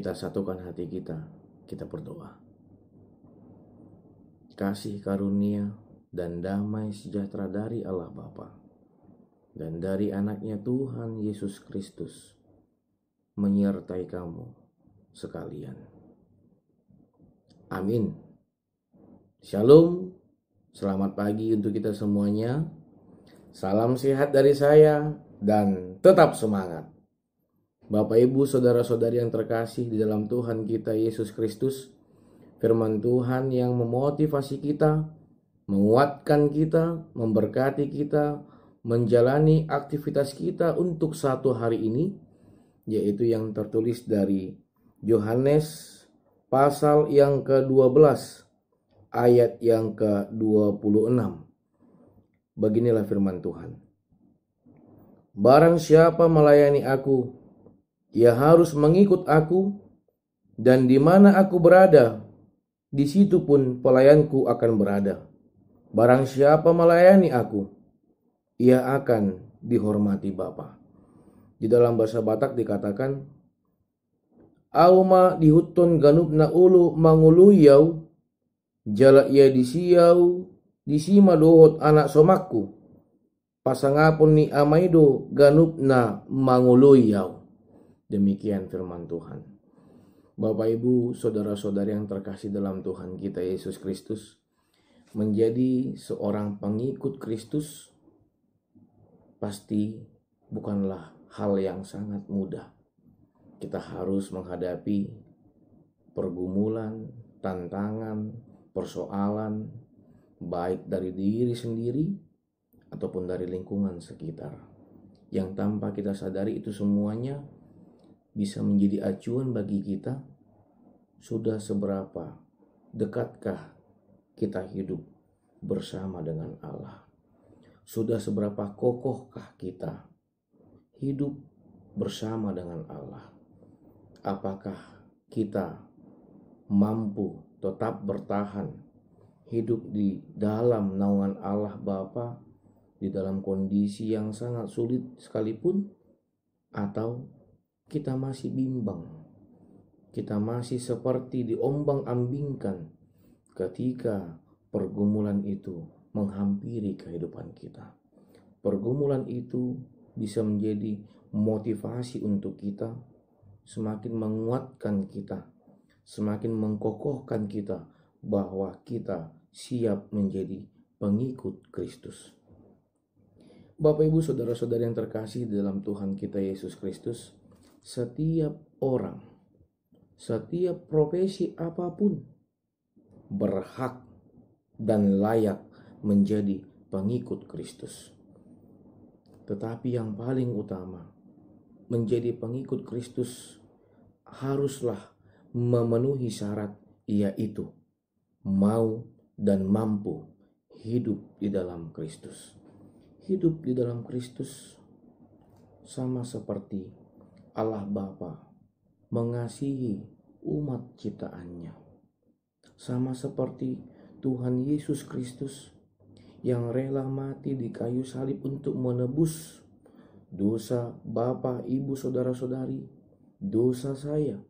Kita satukan hati kita berdoa. Kasih karunia dan damai sejahtera dari Allah Bapa dan dari anaknya Tuhan Yesus Kristus menyertai kamu sekalian. Amin. Shalom, selamat pagi untuk kita semuanya. Salam sehat dari saya dan tetap semangat. Bapak, Ibu, saudara-saudari yang terkasih di dalam Tuhan kita Yesus Kristus, firman Tuhan yang memotivasi kita, menguatkan kita, memberkati kita, menjalani aktivitas kita untuk satu hari ini, yaitu yang tertulis dari Yohanes pasal yang ke-12, ayat yang ke-26. Beginilah firman Tuhan. Barang siapa melayani aku, ia harus mengikut aku, dan di mana aku berada, di situ pun pelayanku akan berada. Barang siapa melayani aku, ia akan dihormati Bapa. Di dalam bahasa Batak dikatakan, Auma dihutun ganupna ulu manguluyau, jala ia disiau, disima dohot anak somakku, pasangapun ni amaido ganupna manguluyau. Demikian firman Tuhan. Bapak, Ibu, saudara-saudari yang terkasih dalam Tuhan kita Yesus Kristus, menjadi seorang pengikut Kristus pasti bukanlah hal yang sangat mudah. Kita harus menghadapi pergumulan, tantangan, persoalan, baik dari diri sendiri ataupun dari lingkungan sekitar. Yang tanpa kita sadari itu semuanya bisa menjadi acuan bagi kita. Sudah seberapa dekatkah kita hidup bersama dengan Allah? Sudah seberapa kokohkah kita hidup bersama dengan Allah? Apakah kita mampu tetap bertahan hidup di dalam naungan Allah Bapa di dalam kondisi yang sangat sulit sekalipun, atau kita masih bimbang, kita masih seperti diombang-ambingkan ketika pergumulan itu menghampiri kehidupan kita. Pergumulan itu bisa menjadi motivasi untuk kita, semakin menguatkan kita, semakin mengkokohkan kita bahwa kita siap menjadi pengikut Kristus. Bapak, Ibu, saudara-saudari yang terkasih dalam Tuhan kita Yesus Kristus, setiap orang, setiap profesi apapun berhak dan layak menjadi pengikut Kristus. Tetapi yang paling utama, menjadi pengikut Kristus haruslah memenuhi syarat, yaitu mau dan mampu hidup di dalam Kristus. Hidup di dalam Kristus sama seperti Allah Bapa mengasihi umat ciptaannya. Sama seperti Tuhan Yesus Kristus yang rela mati di kayu salib untuk menebus dosa Bapak, Ibu, saudara-saudari, dosa saya,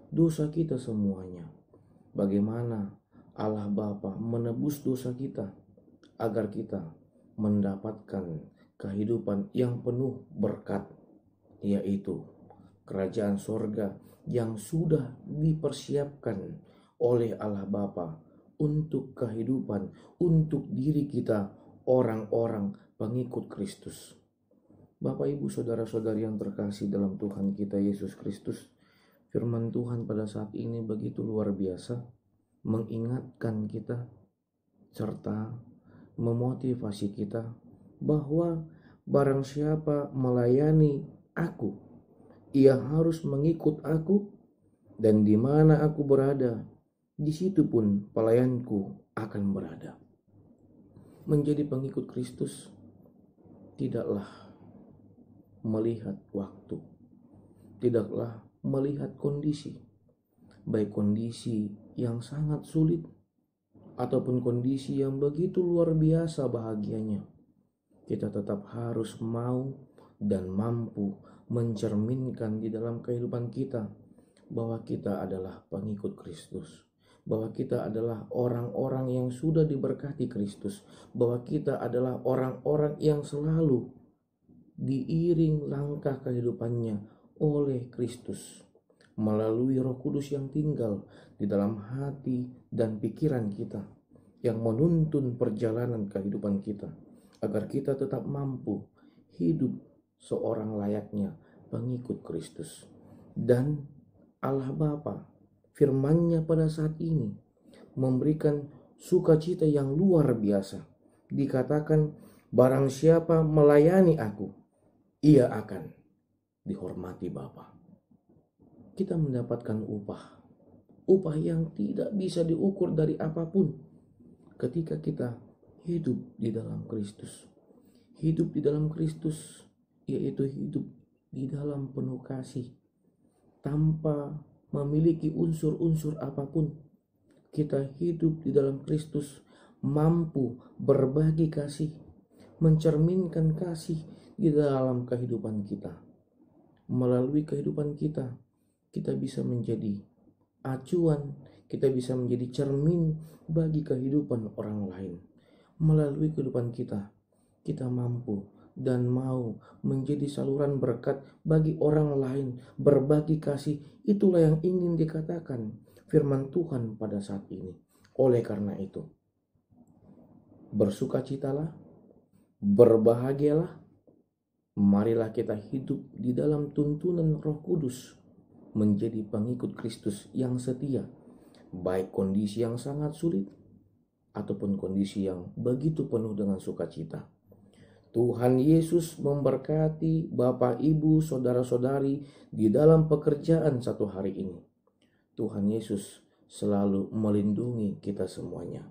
dosa kita semuanya. Bagaimana Allah Bapa menebus dosa kita agar kita mendapatkan kehidupan yang penuh berkat, yaitu kerajaan sorga yang sudah dipersiapkan oleh Allah Bapa untuk kehidupan, untuk diri kita, orang-orang pengikut Kristus. Bapak, Ibu, saudara-saudari yang terkasih dalam Tuhan kita Yesus Kristus, firman Tuhan pada saat ini begitu luar biasa, mengingatkan kita serta memotivasi kita bahwa barang siapa melayani aku, ia harus mengikut aku, dan di mana aku berada, di situ pun pelayanku akan berada. Menjadi pengikut Kristus tidaklah melihat waktu, tidaklah melihat kondisi, baik kondisi yang sangat sulit ataupun kondisi yang begitu luar biasa bahagianya. Kita tetap harus mau dan mampu mencerminkan di dalam kehidupan kita bahwa kita adalah pengikut Kristus, bahwa kita adalah orang-orang yang sudah diberkati Kristus, bahwa kita adalah orang-orang yang selalu diiring langkah kehidupannya oleh Kristus melalui Roh Kudus yang tinggal di dalam hati dan pikiran kita, yang menuntun perjalanan kehidupan kita agar kita tetap mampu hidup seorang layaknya pengikut Kristus. Dan Allah Bapa, firman-Nya pada saat ini memberikan sukacita yang luar biasa. Dikatakan, barang siapa melayani aku, ia akan dihormati Bapa. Kita mendapatkan upah yang tidak bisa diukur dari apapun ketika kita hidup di dalam Kristus. Hidup di dalam Kristus yaitu hidup di dalam penuh kasih, tanpa memiliki unsur-unsur apapun. Kita hidup di dalam Kristus mampu berbagi kasih, mencerminkan kasih di dalam kehidupan kita. Melalui kehidupan kita, kita bisa menjadi acuan, kita bisa menjadi cermin bagi kehidupan orang lain. Melalui kehidupan kita, kita mampu dan mau menjadi saluran berkat bagi orang lain, berbagi kasih. Itulah yang ingin dikatakan firman Tuhan pada saat ini. Oleh karena itu, bersukacitalah, berbahagialah, marilah kita hidup di dalam tuntunan Roh Kudus, menjadi pengikut Kristus yang setia, baik kondisi yang sangat sulit ataupun kondisi yang begitu penuh dengan sukacita. Tuhan Yesus memberkati Bapak, Ibu, saudara-saudari di dalam pekerjaan satu hari ini. Tuhan Yesus selalu melindungi kita semuanya.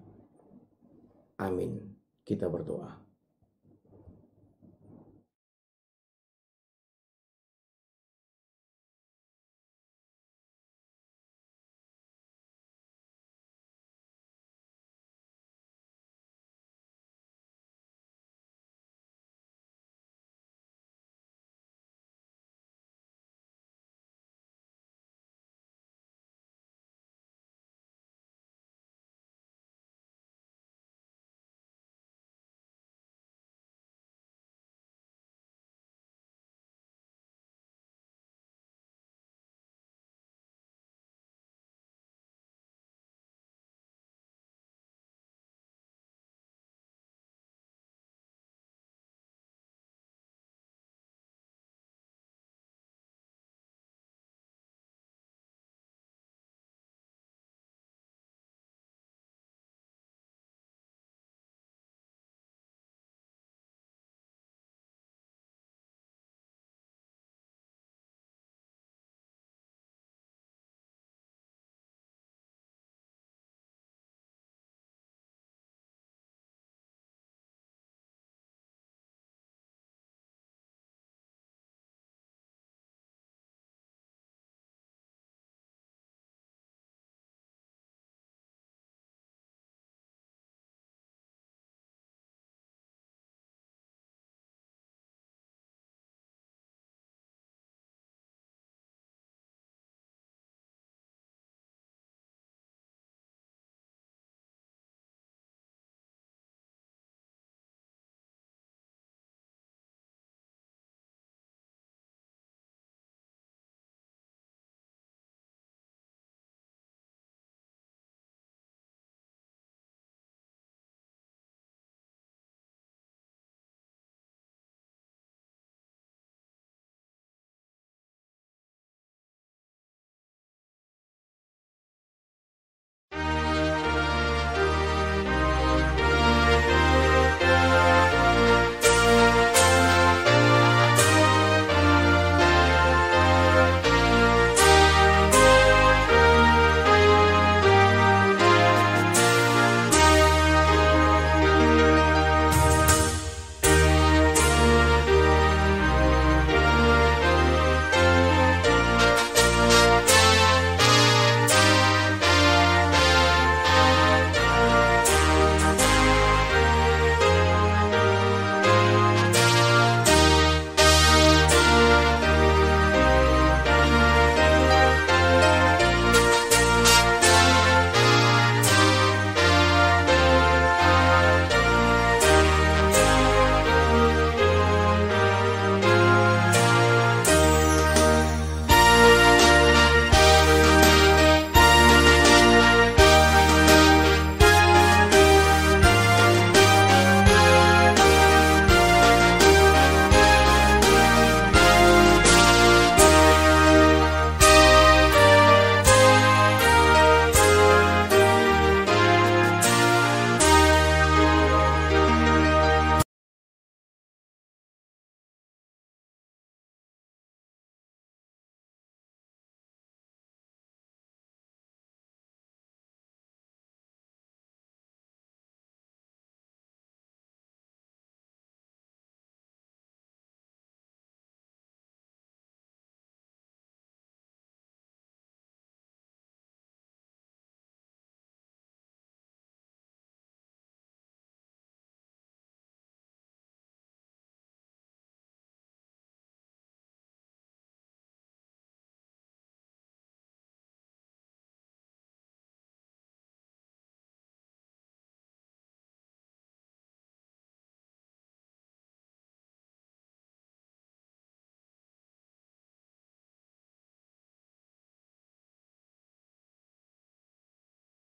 Amin. Kita berdoa.